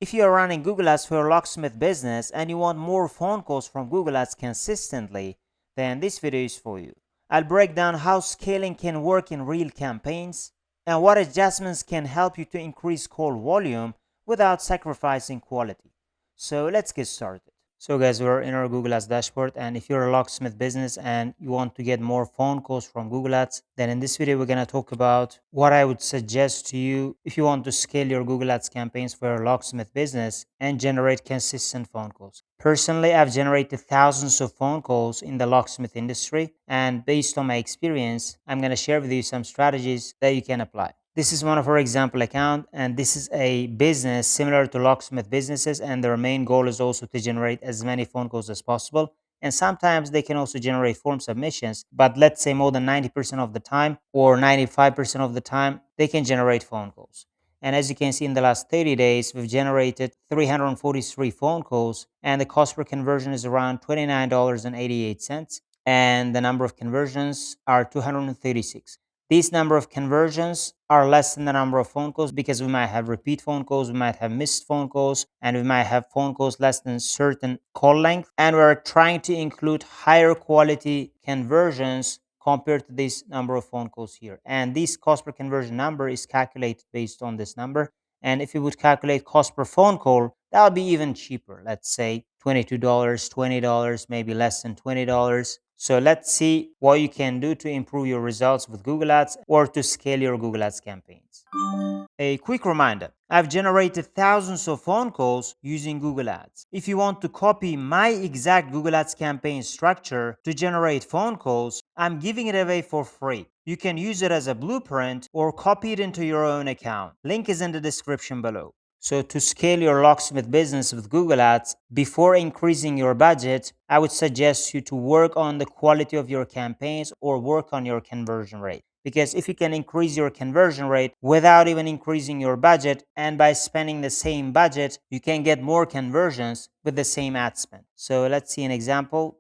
If you are running Google Ads for your Locksmith business and you want more phone calls from Google Ads consistently, then this video is for you. I'll break down how scaling can work in real campaigns and what adjustments can help you to increase call volume without sacrificing quality. So let's get started. So guys, we're in our Google Ads dashboard, and if you're a locksmith business and you want to get more phone calls from Google Ads, then in this video we're going to talk about what I would suggest to you if you want to scale your Google Ads campaigns for your locksmith business and generate consistent phone calls. Personally, I've generated thousands of phone calls in the locksmith industry, and based on my experience, I'm going to share with you some strategies that you can apply. This is one of our example account, and this is a business similar to locksmith businesses, and their main goal is also to generate as many phone calls as possible. And sometimes they can also generate form submissions, but let's say more than 90% of the time or 95% of the time, they can generate phone calls. And as you can see, in the last 30 days, we've generated 343 phone calls, and the cost per conversion is around $29.88. And the number of conversions are 236. These number of conversions are less than the number of phone calls because we might have repeat phone calls, we might have missed phone calls, and we might have phone calls less than certain call length. And we're trying to include higher quality conversions compared to this number of phone calls here. And this cost per conversion number is calculated based on this number. And if you would calculate cost per phone call, that would be even cheaper. Let's say $22, $20, maybe less than $20. So let's see what you can do to improve your results with Google Ads or to scale your Google Ads campaigns. A quick reminder, I've generated thousands of phone calls using Google Ads. If you want to copy my exact Google Ads campaign structure to generate phone calls, I'm giving it away for free. You can use it as a blueprint or copy it into your own account. Link is in the description below. So to scale your locksmith business with Google Ads, before increasing your budget, I would suggest you to work on the quality of your campaigns or work on your conversion rate. Because if you can increase your conversion rate without even increasing your budget, and by spending the same budget, you can get more conversions with the same ad spend. So let's see an example.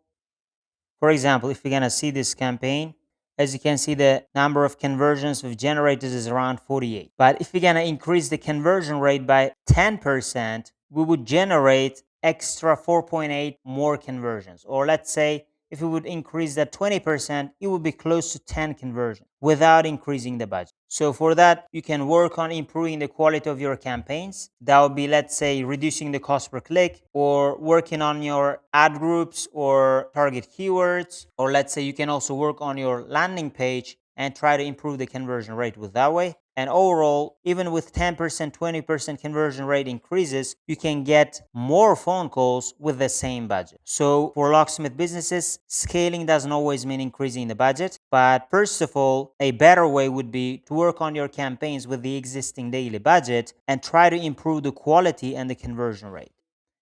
For example, if we're going to see this campaign, as you can see, the number of conversions we've generated is around 48. But if we're going to increase the conversion rate by 10%, we would generate extra 4.8 more conversions. Or let's say if we would increase that 20%, it would be close to 10 conversions without increasing the budget. So for that, you can work on improving the quality of your campaigns. That would be, let's say, reducing the cost per click, or working on your ad groups or target keywords. Or let's say you can also work on your landing page and try to improve the conversion rate with that way. And overall, even with 10%, 20% conversion rate increases, you can get more phone calls with the same budget. So for locksmith businesses, scaling doesn't always mean increasing the budget. But first of all, a better way would be to work on your campaigns with the existing daily budget and try to improve the quality and the conversion rate.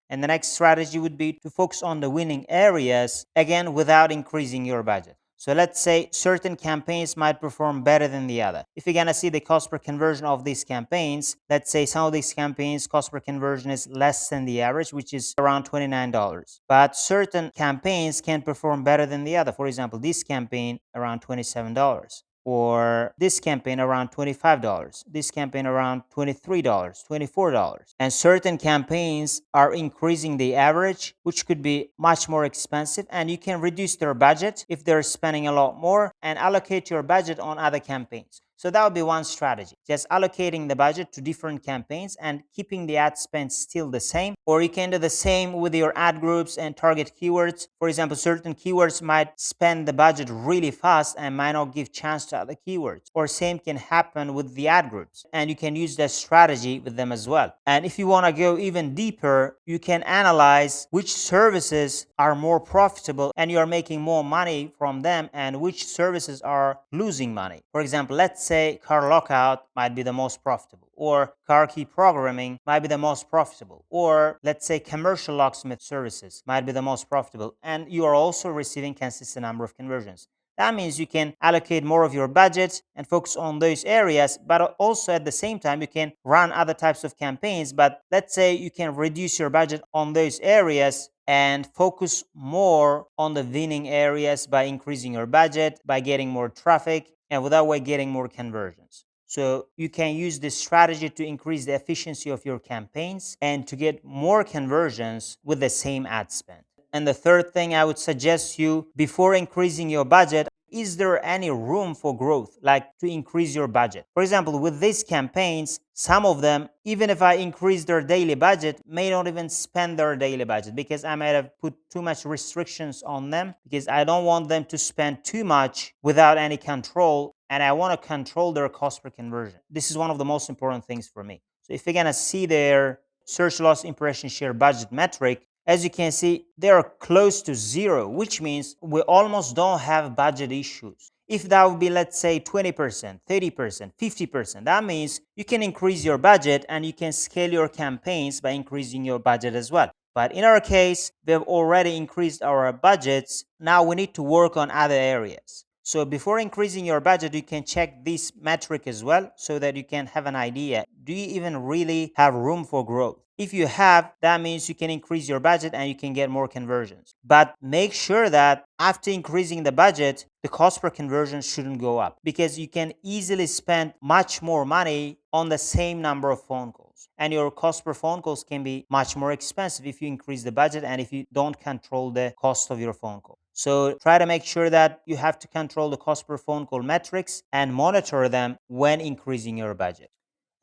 And the next strategy would be to focus on the winning areas, again, without increasing your budget. So let's say certain campaigns might perform better than the other. If you're going to see the cost per conversion of these campaigns, let's say some of these campaigns cost per conversion is less than the average, which is around $29. But certain campaigns can perform better than the other. For example, this campaign around $27. Or this campaign around $25, this campaign around $23, $24. And certain campaigns are increasing the average, which could be much more expensive, and you can reduce their budget if they're spending a lot more and allocate your budget on other campaigns. So that would be one strategy, just allocating the budget to different campaigns and keeping the ad spend still the same. Or you can do the same with your ad groups and target keywords. For example, certain keywords might spend the budget really fast and might not give chance to other keywords. Or same can happen with the ad groups, and you can use that strategy with them as well. And if you want to go even deeper, you can analyze which services are more profitable and you are making more money from them, and which services are losing money. For example, let's say car lockout might be the most profitable, or car key programming might be the most profitable, or let's say commercial locksmith services might be the most profitable, and you are also receiving consistent number of conversions. That means you can allocate more of your budget and focus on those areas, but also at the same time, you can run other types of campaigns. But let's say you can reduce your budget on those areas and focus more on the winning areas by increasing your budget, by getting more traffic, and without way getting more conversions. So you can use this strategy to increase the efficiency of your campaigns and to get more conversions with the same ad spend. And the third thing I would suggest you before increasing your budget, is there any room for growth, like to increase your budget? For example, with these campaigns, some of them, even if I increase their daily budget, may not even spend their daily budget because I might have put too much restrictions on them because I don't want them to spend too much without any control, and I want to control their cost per conversion. This is one of the most important things for me. So if you're going to see their search loss impression share budget metric, as you can see, they are close to zero, which means we almost don't have budget issues. If that would be, let's say, 20%, 30%, 50%, that means you can increase your budget and you can scale your campaigns by increasing your budget as well. But in our case, we have already increased our budgets. Now we need to work on other areas. So before increasing your budget, you can check this metric as well so that you can have an idea. Do you even really have room for growth? If you have, that means you can increase your budget and you can get more conversions. But make sure that after increasing the budget, the cost per conversion shouldn't go up because you can easily spend much more money on the same number of phone calls. And your cost per phone calls can be much more expensive if you increase the budget and if you don't control the cost of your phone call. So try to make sure that you have to control the cost per phone call metrics and monitor them when increasing your budget.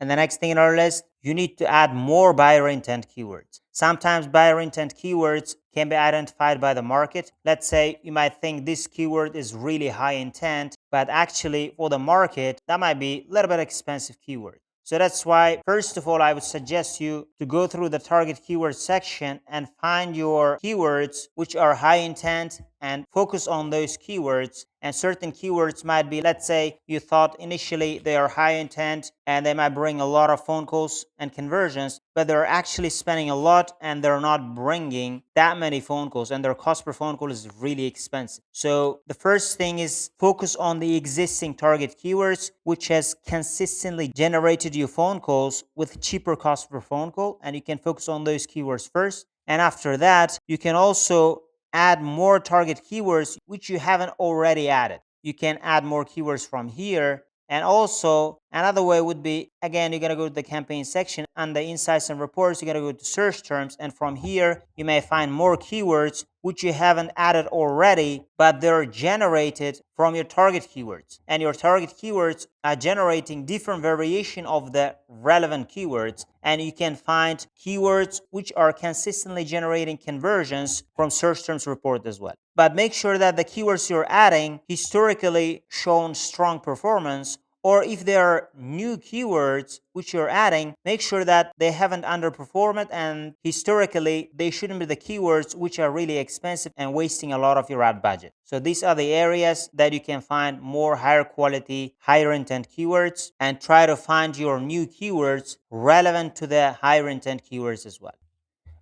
And the next thing in our list, you need to add more buyer intent keywords. Sometimes buyer intent keywords can be identified by the market. Let's say you might think this keyword is really high intent, but actually for the market, that might be a little bit expensive keyword. So that's why, first of all, I would suggest you to go through the target keyword section and find your keywords which are high intent and focus on those keywords. And certain keywords might be, let's say you thought initially they are high intent and they might bring a lot of phone calls and conversions, but they're actually spending a lot and they're not bringing that many phone calls and their cost per phone call is really expensive. So the first thing is focus on the existing target keywords which has consistently generated you phone calls with cheaper cost per phone call, and you can focus on those keywords first. And after that, you can also add more target keywords which you haven't already added. You can add more keywords from here. And also another way would be, again, you're going to go to the campaign section and the insights and reports, you're going to go to search terms, and from here you may find more keywords which you haven't added already, but they're generated from your target keywords. And your target keywords are generating different variation of the relevant keywords, and you can find keywords which are consistently generating conversions from search terms report as well. But make sure that the keywords you're adding historically shown strong performance, or if there are new keywords which you're adding, make sure that they haven't underperformed and historically they shouldn't be the keywords which are really expensive and wasting a lot of your ad budget. So these are the areas that you can find more higher quality, higher intent keywords, and try to find your new keywords relevant to the higher intent keywords as well.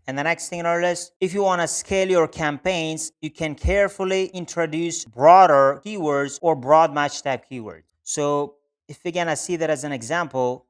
And the next thing on our list, if you want to scale your campaigns, you can carefully introduce broader keywords or broad match type keywords. So if we're going to see that as an example,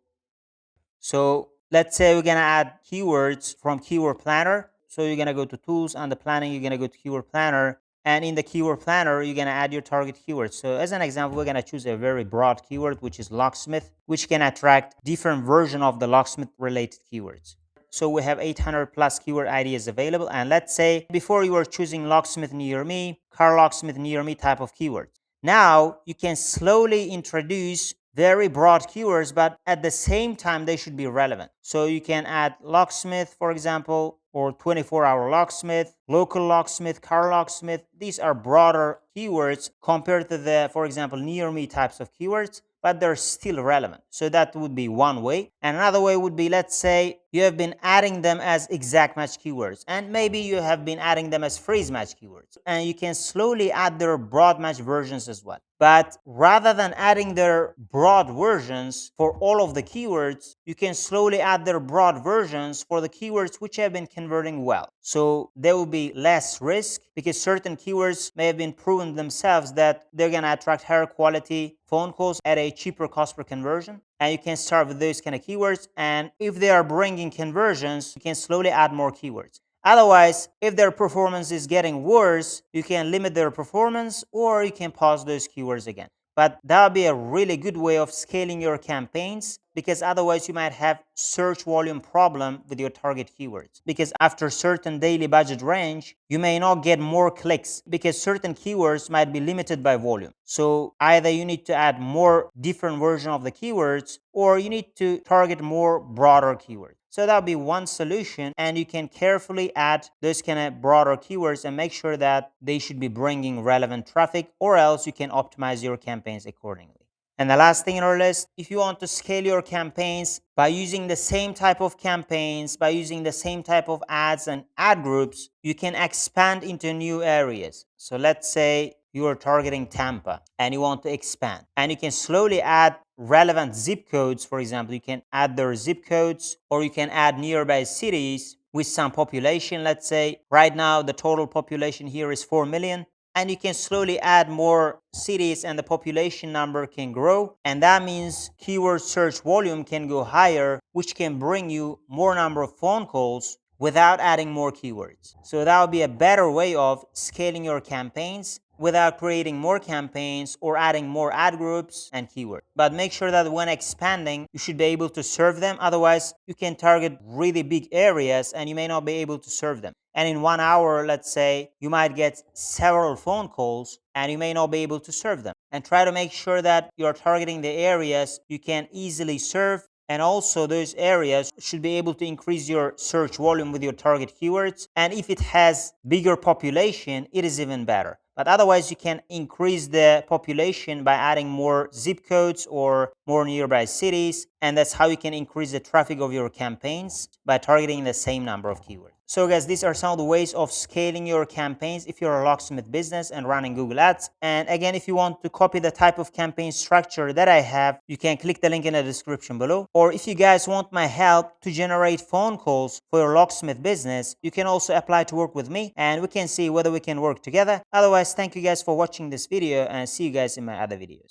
so let's say we're going to add keywords from Keyword Planner. So you're going to go to Tools, and the Planning, you're going to go to Keyword Planner. And in the Keyword Planner, you're going to add your target keywords. So as an example, we're going to choose a very broad keyword, which is Locksmith, which can attract different version of the Locksmith related keywords. So we have 800 plus keyword ideas available. And let's say before you were choosing locksmith near me, car locksmith near me type of keywords. Now you can slowly introduce very broad keywords, but at the same time, they should be relevant. So you can add locksmith, for example, or 24-hour locksmith, local locksmith, car locksmith. These are broader keywords compared to the, for example, near me types of keywords, but they're still relevant. So that would be one way. And another way would be, let's say you have been adding them as exact match keywords, and maybe you have been adding them as phrase match keywords, and you can slowly add their broad match versions as well. But rather than adding their broad versions for all of the keywords, you can slowly add their broad versions for the keywords which have been converting well. So there will be less risk because certain keywords may have been proven themselves that they're going to attract higher quality phone calls at a cheaper cost per conversion. And you can start with those kind of keywords. And if they are bringing conversions, you can slowly add more keywords. Otherwise, if their performance is getting worse, you can limit their performance or you can pause those keywords again. But that would be a really good way of scaling your campaigns, because otherwise you might have search volume problem with your target keywords, because after certain daily budget range you may not get more clicks because certain keywords might be limited by volume. So either you need to add more different version of the keywords, or you need to target more broader keywords. So that would be one solution, and you can carefully add those kind of broader keywords and make sure that they should be bringing relevant traffic, or else you can optimize your campaigns accordingly. And the last thing in our list, if you want to scale your campaigns by using the same type of campaigns, by using the same type of ads and ad groups, you can expand into new areas. So let's say you are targeting Tampa and you want to expand, and you can slowly add relevant zip codes. For example, you can add their zip codes, or you can add nearby cities with some population. Let's say right now the total population here is 4 million, and you can slowly add more cities and the population number can grow, and that means keyword search volume can go higher, which can bring you more number of phone calls without adding more keywords. So that would be a better way of scaling your campaigns without creating more campaigns or adding more ad groups and keywords. But make sure that when expanding, you should be able to serve them. Otherwise, you can target really big areas and you may not be able to serve them. And in 1 hour, let's say, you might get several phone calls and you may not be able to serve them. And try to make sure that you're targeting the areas you can easily serve, and also those areas should be able to increase your search volume with your target keywords. And if it has bigger population, it is even better. But otherwise, you can increase the population by adding more zip codes or more nearby cities, and that's how you can increase the traffic of your campaigns, by targeting the same number of keywords. So guys, these are some of the ways of scaling your campaigns if you're a locksmith business and running Google Ads. And again, if you want to copy the type of campaign structure that I have, you can click the link in the description below. Or if you guys want my help to generate phone calls for your locksmith business, you can also apply to work with me and we can see whether we can work together. Otherwise, thank you guys for watching this video, and see you guys in my other videos.